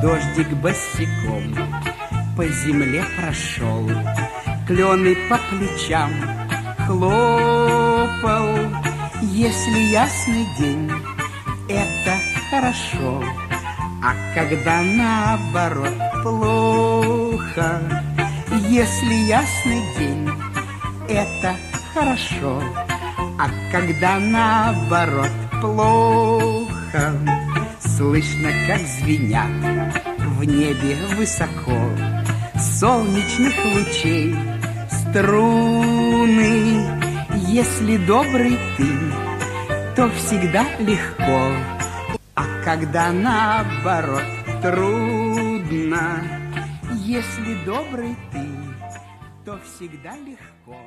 Дождик босиком по земле прошел, клены по плечам хлопал. Если ясный день, это хорошо, а когда наоборот плохо. Если ясный день, это хорошо, а когда наоборот плохо. Слышно, как звенят в небе высоко солнечных лучей струны. Если добрый ты, то всегда легко, а когда наоборот трудно. Если добрый ты, то всегда легко.